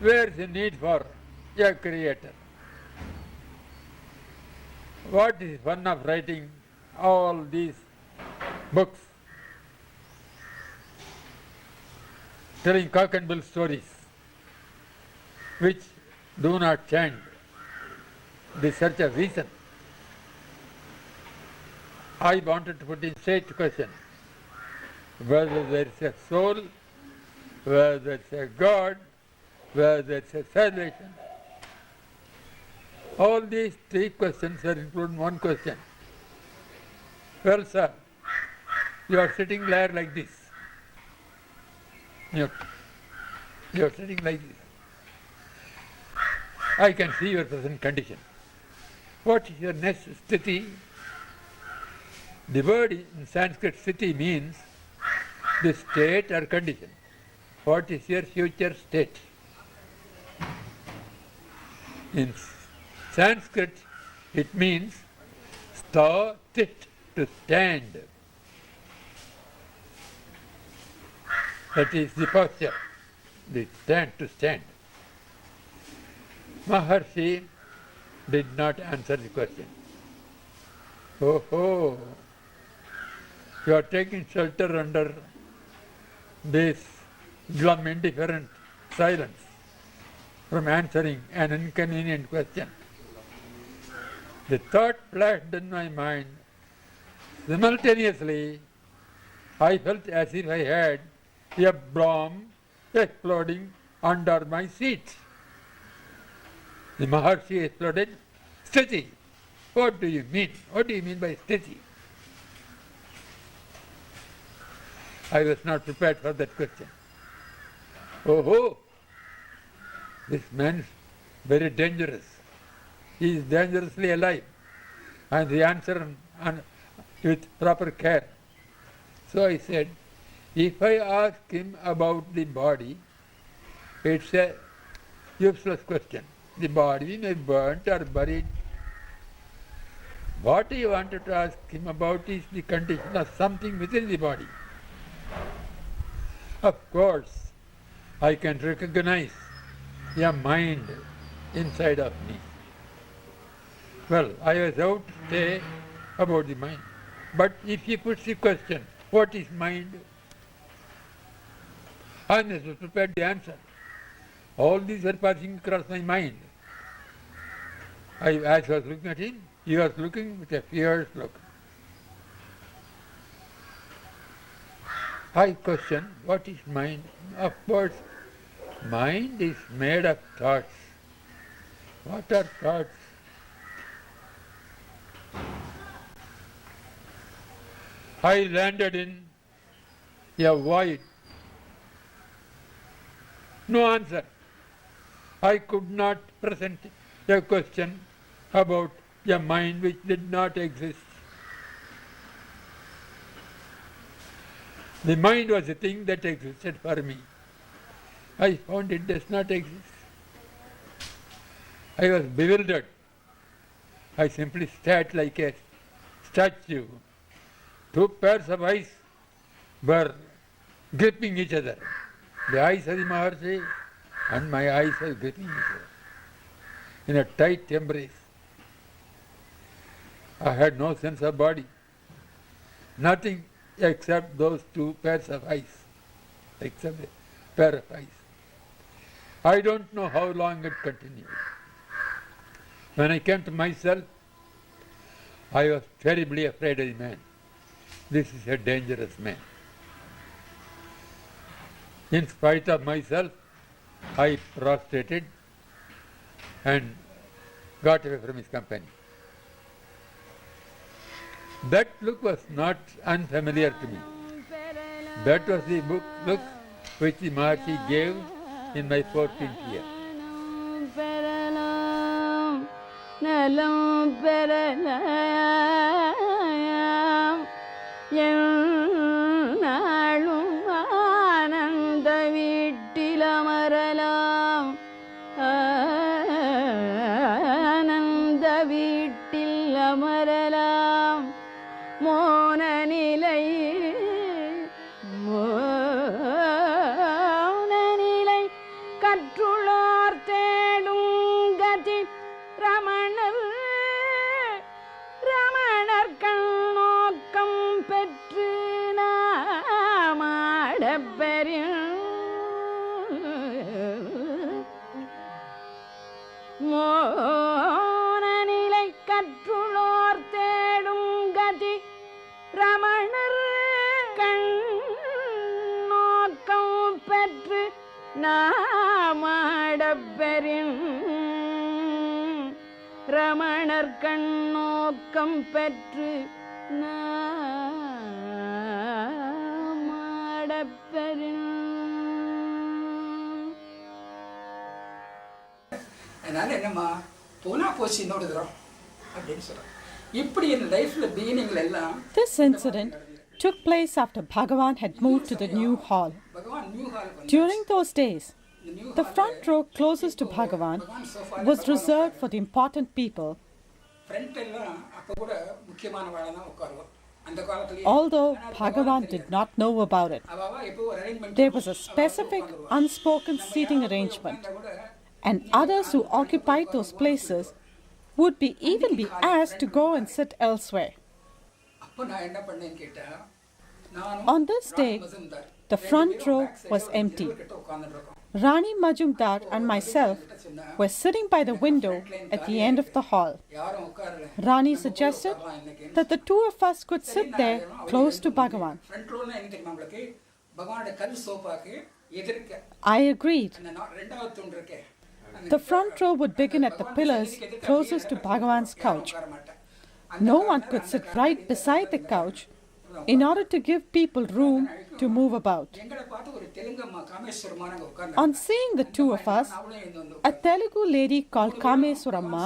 where is the need for a creator? What is the fun of writing all these books, telling cock and bull stories, which do not chant the search of reason? I wanted to put in straight question whether there is a soul, whether there is a God, whether there is a salvation. All these three questions are included in one question. Well, sir, you are sitting there like this. You are sitting like this. I can see your present condition. What is your next sthiti? The word in Sanskrit sthiti means the state or condition. What is your future state? In Sanskrit, it means sta tit, to stand. That is the posture, the stand, to stand. Maharshi did not answer the question. Oh, you are taking shelter under this glum, indifferent silence from answering an inconvenient question. The thought flashed in my mind. Simultaneously, I felt as if I had a bomb exploding under my seat. The Maharshi exploded. Sthiti. What do you mean? What do you mean by sthiti? I was not prepared for that question. Oh, this man is very dangerous. He is dangerously alive. And the answer with proper care. So I said, if I ask him about the body, it's a useless question. The body may be burnt or buried. What I wanted to ask him about is the condition of something within the body. Of course, I can recognize a mind inside of me. Well, I was out to say about the mind. But if he puts the question, what is mind? I was prepared to answer. All these were passing across my mind. As I was looking at him, he was looking with a fierce look. I questioned, what is mind? Of course, mind is made of thoughts. What are thoughts? I landed in a void. No answer. I could not present a question about a mind which did not exist. The mind was a thing that existed for me. I found it does not exist. I was bewildered. I simply sat like a statue. Two pairs of eyes were gripping each other. The eyes of the Maharshi and my eyes were gripping each other in a tight embrace. I had no sense of body, nothing except those two pairs of eyes, except a pair of eyes. I don't know how long it continued. When I came to myself, I was terribly afraid of the man. This is a dangerous man. In spite of myself, I prostrated and got away from his company. That look was not unfamiliar to me. That was the look which the Maharshi gave in my 14th year. கற்றுளா ரமணர் கண்ணோக்கம் பெற்று மாடப்பெரும். அதனால என்னம்மா போனா போச்சு இன்னொரு தரம் அப்படின்னு சொல்கிறேன். இப்படி என் லைஃப்பில் பிகினிங்கில் எல்லாம் This incident took place after Bhagavan had moved to the new hall. பகவான் நியூ ஹாலுக்கு During those days, the front row closest to Bhagavan was reserved for the important people. Front எல்லாம் அப்போ கூட முக்கியமான வேலை தான் உட்காருவோம் அந்த காலத்துலேயே. Although Bhagavan did not know about it, எப்போ ஒரு arrangement there was a specific unspoken seating arrangement, and others who occupied those places would even be asked to go and sit elsewhere. அப்போ நான் என்ன பண்ணேன்னு கேட்டா, On this day, the front row was empty. Rani Majumdar and myself were sitting by the window at the end of the hall. Rani suggested that the two of us could sit there close to Bhagavan. I agreed. The front row would begin at the pillars closest to Bhagavan's couch. No one could sit right beside the couch in order to give people room to move about. On seeing the two of us, a Telugu lady called Kameswaramma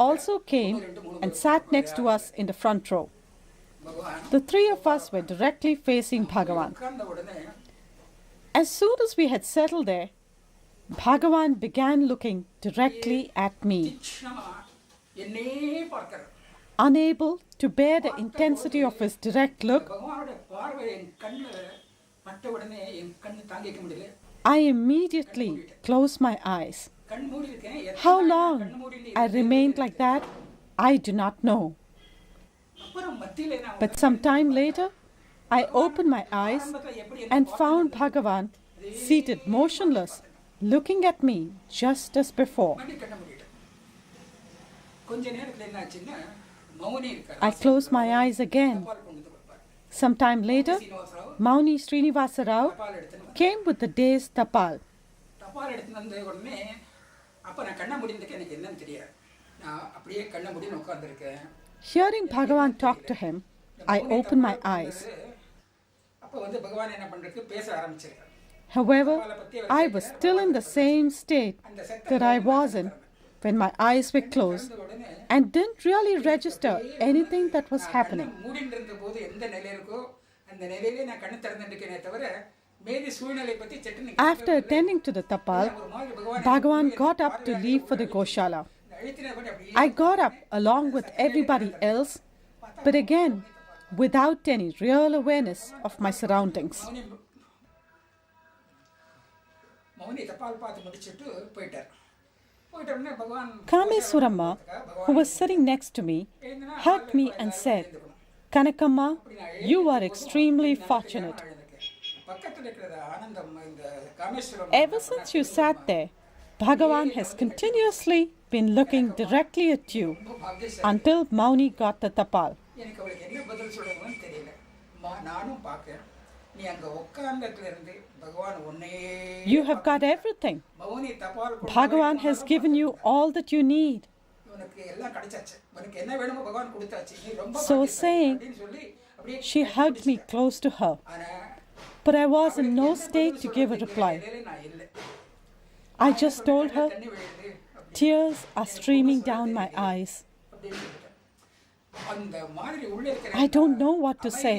also came and sat next to us in the front row. The three of us were directly facing Bhagavan. As soon as we had settled there, Bhagavan began looking directly at me. Unable to bear the intensity of his direct look, I immediately closed my eyes. How long I remained like that, I do not know. But some time later, I opened my eyes and found Bhagavan seated motionless, looking at me just as before. I closed my eyes again. Some time later, Mauni Srinivasa Rao came with the day's tapal. Hearing Bhagavan talk to him, I opened my eyes. However, I was still in the same state that I was in when my eyes were closed and didn't really register anything that was happening. After attending to the tapal, Bhagavan got up to leave for the Goshala. I got up along with everybody else, but again, without any real awareness of my surroundings. Kameswaramma, who was sitting next to me, hugged me and said, "Kanakamma, you are extremely fortunate. Ever since you sat there, Bhagavan has continuously been looking directly at you until Mauni got the tapal." You have got everything. Bhagavan has given you all that you need. So saying, she hugged me close to her. But I was in no state to give a reply. I just told her, tears are streaming down my eyes. I don't know what to say.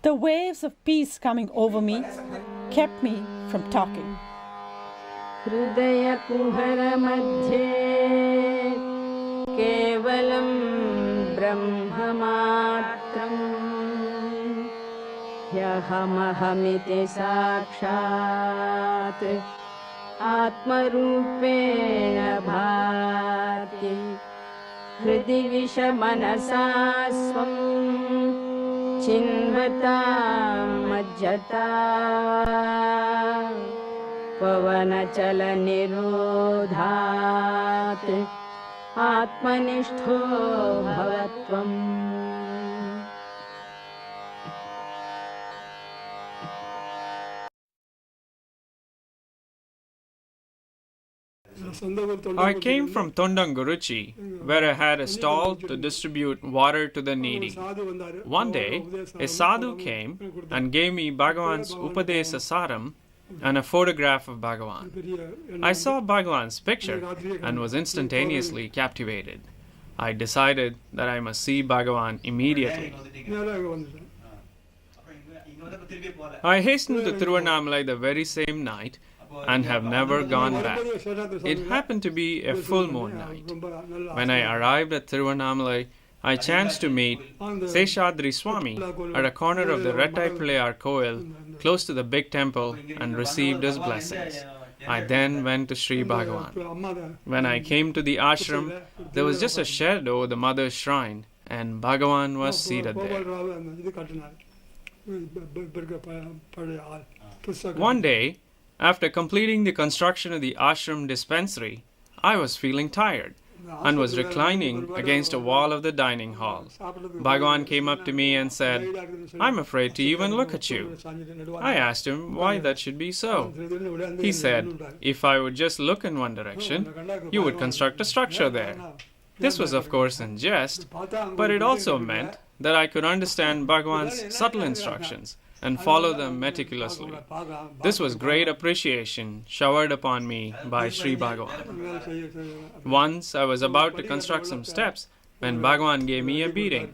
The waves of peace coming over me kept me from talking. Hridaya kuhara madhye kevalam brahmamatram yahamaham sakshat atmarupena bhati hridi vishamanasa swam चिन्वता मज्जता पवनचल निरोधात् आत्मनिष्ठो भवत्वम्. I came from Tondanguruchi, where I had a stall to distribute water to the needy. One day, a sadhu came and gave me Bhagavan's Upadesa Saram and a photograph of Bhagavan. I saw Bhagavan's picture and was instantaneously captivated. I decided that I must see Bhagavan immediately. I hastened to Tiruvannamalai the very same night and have never gone back. It happened to be a full moon night. When I arrived at Tiruvannamalai, I chanced to meet Seshadri Swami at a corner of the Rettai Pillayar Koil close to the big temple and received his blessings. I then went to Sri Bhagavan. When I came to the ashram, there was just a shed over the mother's shrine and Bhagavan was seated there. One day, after completing the construction of the ashram dispensary, I was feeling tired and was reclining against a wall of the dining hall. Bhagavan came up to me and said, "I'm afraid to even look at you." I asked him why that should be so. He said, "If I would just look in one direction, you would construct a structure there." This was of course in jest, but it also meant that I could understand Bhagavan's subtle instructions and follow them meticulously. This was great appreciation showered upon me by Sri Bhagavan. Once I was about to construct some steps when Bhagavan gave me a beating.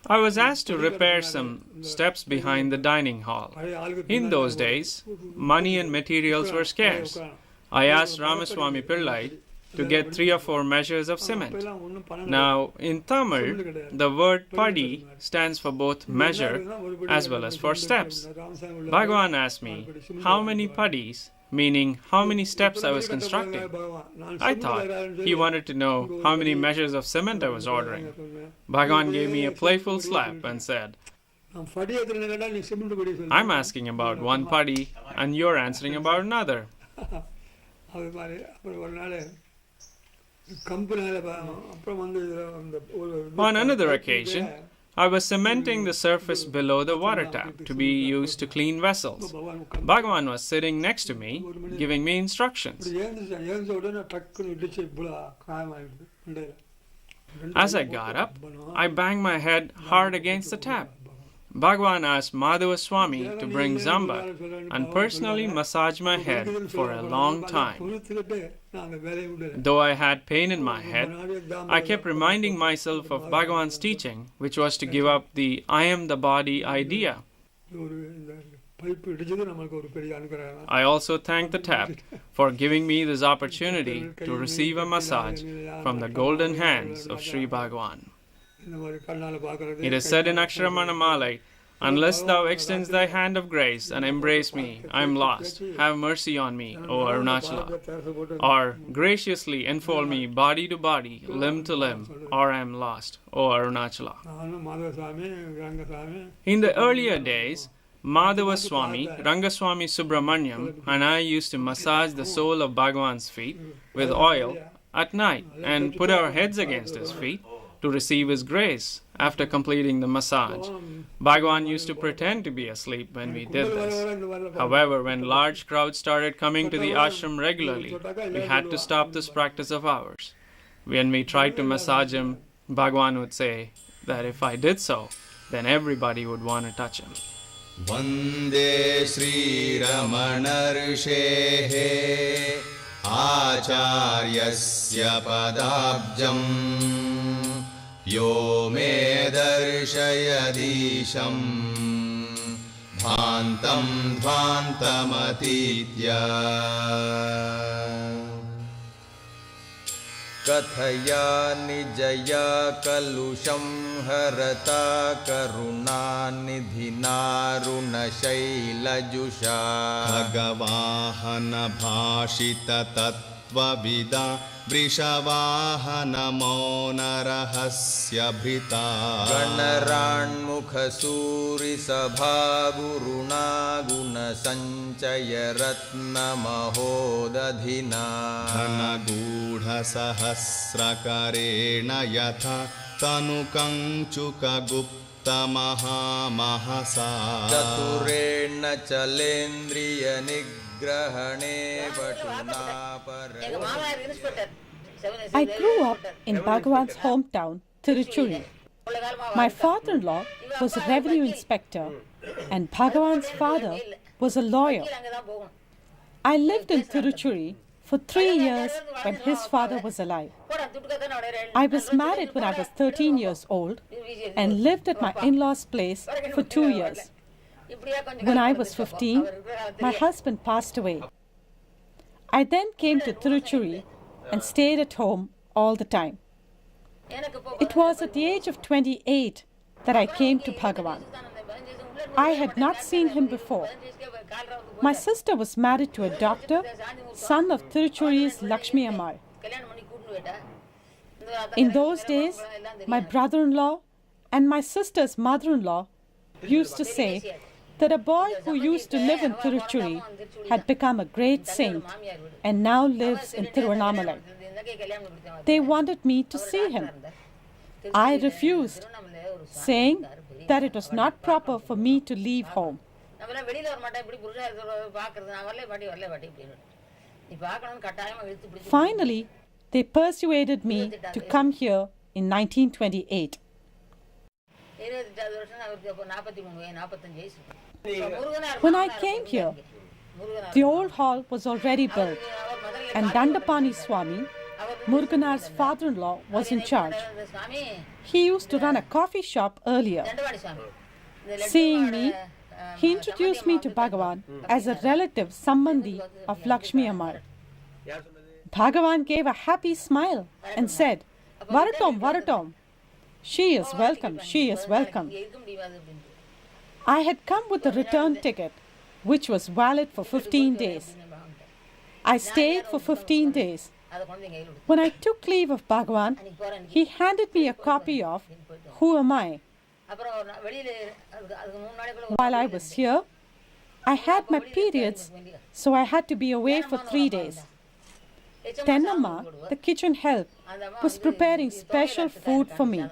I was asked to repair some steps behind the dining hall. In those days, money and materials were scarce. I asked Ramaswamy Pillai to get 3 or 4 measures of cement. Now, in Tamil, the word padi stands for both measure as well as for steps. Bhagavan asked me how many padis, meaning how many steps I was constructing. I thought he wanted to know how many measures of cement I was ordering. Bhagavan gave me a playful slap and said, "I'm asking about one padi and you're answering about another." On another occasion, I was cementing the surface below the water tap to be used to clean vessels. Bhagavan was sitting next to me, giving me instructions. As I got up, I banged my head hard against the tap. Bhagavan asked Madhava Swami to bring Zamba and personally massage my head for a long time. Though I had pain in my head, I kept reminding myself of Bhagavan's teaching, which was to give up the I am the body idea. I also thanked the tap for giving me this opportunity to receive a massage from the golden hands of Sri Bhagavan. It is said in Aksharamanamala, "Unless thou extends thy hand of grace and embrace me, I am lost. Have mercy on me, O Arunachala." Or, "Graciously enfold me body to body, limb to limb, or I am lost, O Arunachala." In the earlier days, Madhava Swami, Rangaswami Subramanyam, and I used to massage the sole of Bhagavan's feet with oil at night and put our heads against his feet to receive his grace after completing the massage. Bhagavan used to pretend to be asleep when we did this. However, when large crowds started coming to the ashram regularly, we had to stop this practice of ours. When we tried to massage him, Bhagavan would say that if I did so, then everybody would want to touch him. Vande Sri Ramanarsheh Acharyasya Padabjam Yo me darshayadisham Bhantam Dhvantamatitya Kathaya nijaya kalusham harata karuna nidhinaruna shailajusha Bhagavahana bhashita tattva Vrishavahana mauna rahasya bhita Ganaranmukha suri sabha guruna guna sanchaya ratna mahodadhina Dhana gudha sahasrakarena yatha tanukanchuka gupta maha mahasa Chaturena chalendriya ग्रहणे पटुना पर I grew up in Bhagawan's hometown, Tiruchuri. My father-in-law was a revenue inspector and Bhagawan's father was a lawyer. I lived in Tiruchuri for 3 years when his father was alive. I was married when I was 13 years old and lived at my in-laws' place for 2 years. When I was 15, my husband passed away. I then came to Tiruchuri and stayed at home all the time. It was at the age of 28 that I came to Bhagavan. I had not seen him before. My sister was married to a doctor, son of Tiruchuri's Lakshmi Ammal. In those days, my brother-in-law and my sister's mother-in-law used to say that a boy who used to live in Tiruchuri had become a great saint and now lives in Tiruvannamalai. They wanted me to see him. I refused, saying that it was not proper for me to leave home. Finally, they persuaded me to come here in 1928. When I came here, the old hall was already built and Dandapani Swami, Muruganar's father-in-law, was in charge. He used to run a coffee shop earlier. Seeing me, he introduced me to Bhagavan as a relative Sambandhi of Lakshmi Ammal. Bhagavan gave a happy smile and said, "Varatom, Varatom. She is welcome, she is welcome." I had come with a return ticket, which was valid for 15 days. I stayed for 15 days. When I took leave of Bhagavan, he handed me a copy of Who Am I? While I was here, I had my periods, so I had to be away for 3 days. Tennamma, the kitchen help, was preparing special food for me.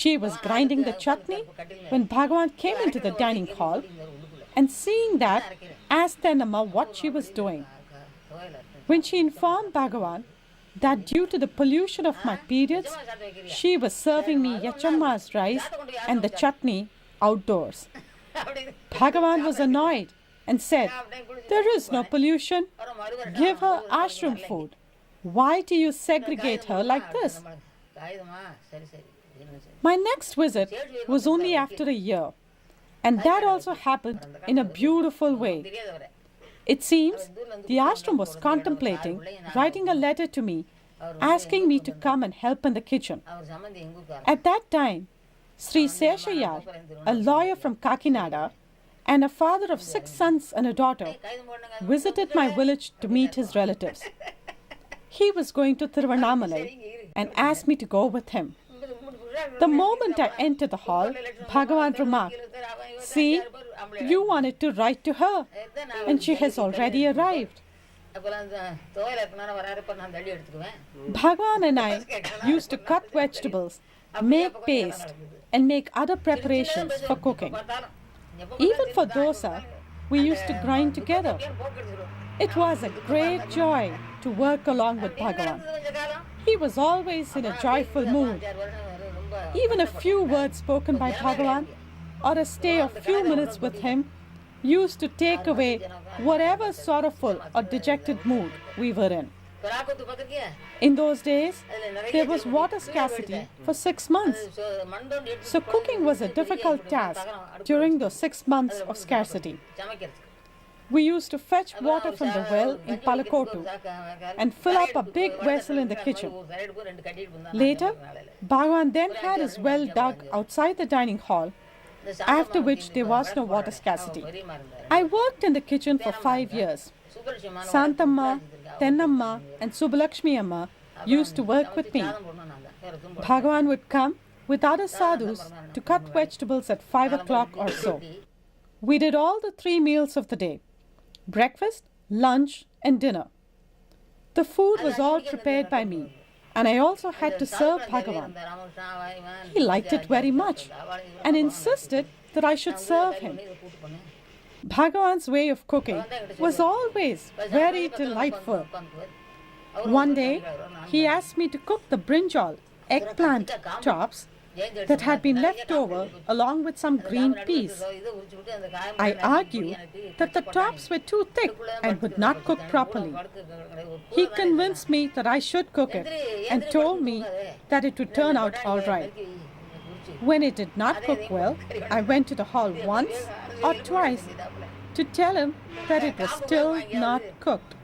She was grinding the chutney when Bhagavan came into the dining hall, and seeing that, asked Tennamma what she was doing. When she informed Bhagavan that due to the pollution of my periods, she was serving me Yachamma's rice and the chutney outdoors. Bhagavan was annoyed and said, "There is no pollution. Give her ashram food. Why do you segregate her like this?" My next visit was only after a year, and that also happened in a beautiful way. It seems the ashram was contemplating writing a letter to me asking me to come and help in the kitchen. At that time, Sri Seshayar, a lawyer from Kakinada, and a father of 6 sons and a daughter, visited my village to meet his relatives. He was going to Tiruvannamalai and asked me to go with him. The moment I entered the hall, Bhagavan remarked, "See, you wanted to write to her, and she has already arrived." Bhagavan and I used to cut vegetables, make paste, and make other preparations for cooking. Even for dosa, we used to grind together. It was a great joy to work along with Bhagavan. He was always in a joyful mood. Even a few words spoken by Bhagavan or a stay of few minutes with him used to take away whatever sorrowful or dejected mood we were in. In those days, there was water scarcity for 6 months. So cooking was a difficult task during those 6 months of scarcity. We used to fetch water from the well in Palakotu and fill up a big vessel in the kitchen. Later, Bhagavan then had his well dug outside the dining hall, after which there was no water scarcity. I worked in the kitchen for 5 years. Santamma, Tennamma, and Subbalakshmi Amma used to work with me. Bhagavan would come with other sadhus to cut vegetables at 5 o'clock or so. We did all the 3 meals of the day: breakfast, lunch, and dinner. The food was all prepared by me, and I also had to serve Bhagavan. He liked it very much and insisted that I should serve him. Bhagavan's way of cooking was always very delightful. One day, he asked me to cook the brinjal, eggplant tops that had been left over along with some green peas. I argued that the tops were too thick and would not cook properly. He convinced me that I should cook it and told me that it would turn out all right. When it did not cook well, I went to the hall once or twice to tell him that it was still not cooked.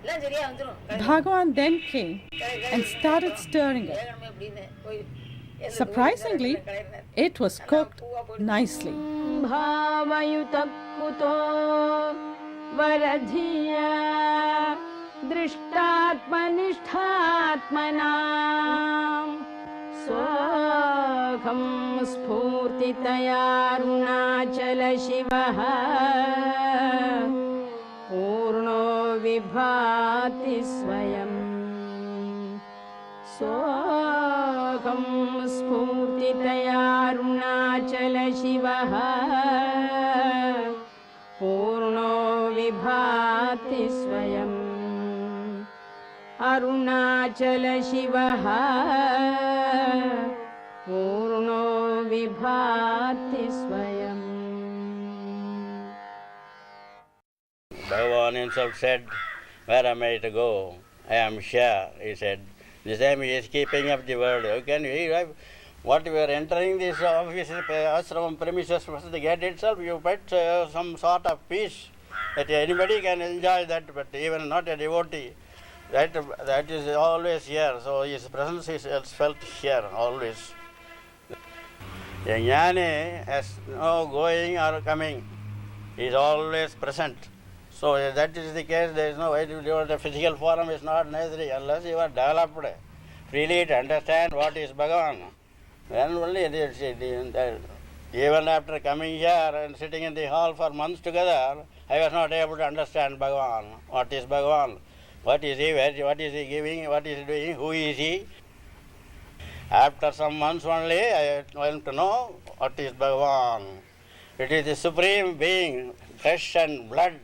Bhagavan then came and started stirring it. Surprisingly, it was cooked nicely. भावयुतः कुतो वरधिया दृष्टात्मनिष्ठात्मनाम् स्वखं स्फूर्तितयारुणाचलशिवः पूर्णो विभाति स्वयम् स्वखं स्फूर्तितयारुणाचलशिवः पूर्णो विभाति स्वयम् अरुणाचलशिवः पूर्णो विभाति स्वयम्. Bhagavan himself said, "Where am I to go? I am here," he said. This time he is keeping up the world. How can you, what you are entering this office, ashram premises, the gate itself, you put some sort of peace that anybody can enjoy that, but even not a devotee. That is always here. So his presence is felt here always. A jnani has no going or coming. He is always present. So that is the case. There is no way to do the physical form is not necessary unless you are developed freely to understand what is Bhagavan. Then only even after coming here and sitting in the hall for months together, I was not able to understand Bhagavan. What is Bhagavan? What is he? What is he giving? What is he doing? Who is he? After some months only, I went to know what is Bhagavan. It is the Supreme Being, flesh and blood,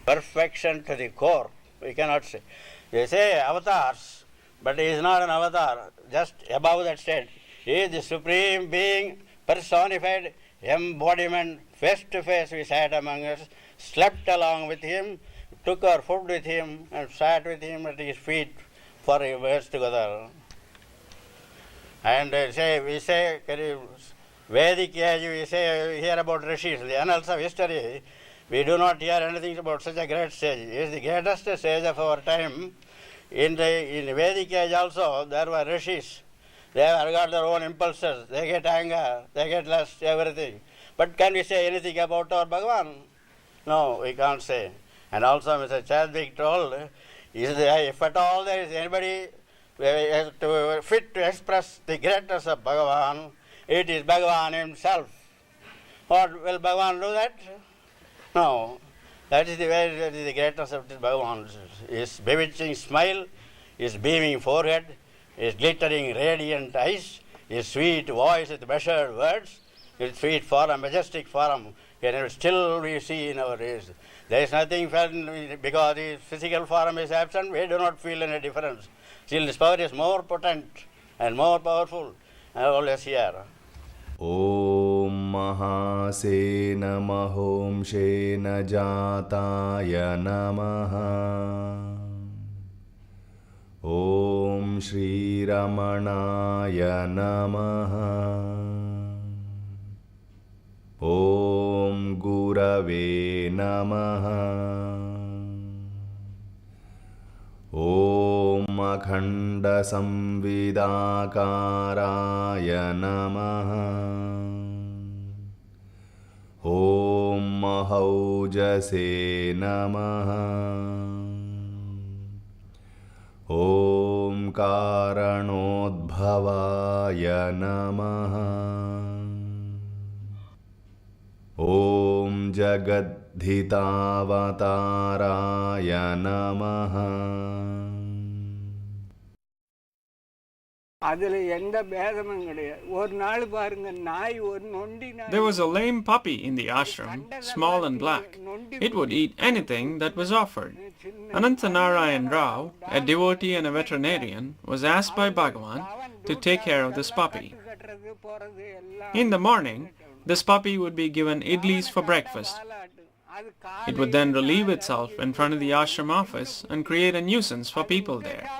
perfection to the core. We cannot say. They say avatars, but he is not an avatar, just above that state. He is the Supreme Being, personified embodiment. Face to face we sat among us, slept along with him, took our food with him, and sat with him at his feet for years together. And we say, Vedic age, we hear about rishis, the annals of history. We do not hear anything about such a great sage. He is the greatest sage of our time. In Vedic age also, there were rishis. They have got their own impulses. They get anger, they get lust, everything. But can we say anything about our Bhagavan? No, we can't say. And also Mr. Chadwick told, if at all there is anybody fit to express the greatness of Bhagavan, it is Bhagavan himself. What, will Bhagavan do that? No. That is the way, that is the greatness of this Bhagavan. His bewitching smile, his beaming forehead, his glittering radiant eyes, his sweet voice with measured words, his sweet form, majestic form, still we see in our days. There is nothing felt because his physical form is absent, we do not feel any difference. Still his power is more potent and more powerful and always here. ॐ महासेन महोंशेन जाताय नमः ॐ श्रीरमणाय नमः ॐ गुरवे नमः ॐ अखण्डसंविदाकाराय नमः ॐ महौजसे नमः ॐ कारणोद्भवाय नमः ॐ जगद्धितावताराय नमः There was a lame puppy in the ashram, small and black. It would eat anything that was offered. Anantanarayan Rao, a devotee and a veterinarian, was asked by Bhagavan to take care of this puppy. In the morning, this puppy would be given idlis for breakfast. It would then relieve itself in front of the ashram office and create a nuisance for people there.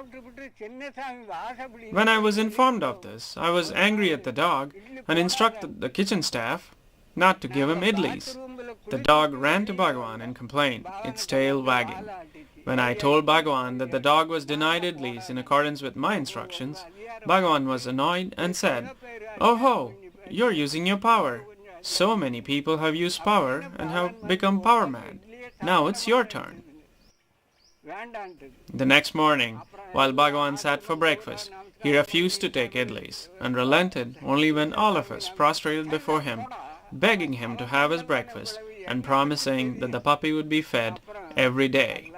When I was informed of this, I was angry at the dog and instructed the kitchen staff not to give him idlis. The dog ran to Bhagavan and complained, its tail wagging. When I told Bhagavan that the dog was denied idlis in accordance with my instructions, Bhagavan was annoyed and said, "Oh ho, you're using your power. So many people have used power and have become power mad. Now it's your turn." The next morning, while Bhagavan sat for breakfast, he refused to take idlis and relented only when all of us prostrated before him, begging him to have his breakfast and promising that the puppy would be fed every day.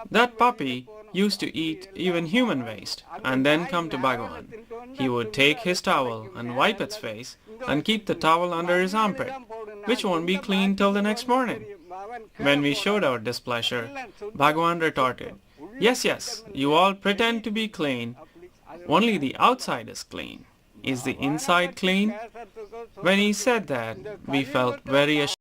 That puppy used to eat even human waste and then come to Bhagavan. He would take his towel and wipe its face and keep the towel under his armpit, which won't be clean till the next morning. When we showed our displeasure, Bhagavan retorted, yes, you all pretend to be clean, only the outside is clean. Is the inside clean?" When he said that, we felt very ashamed.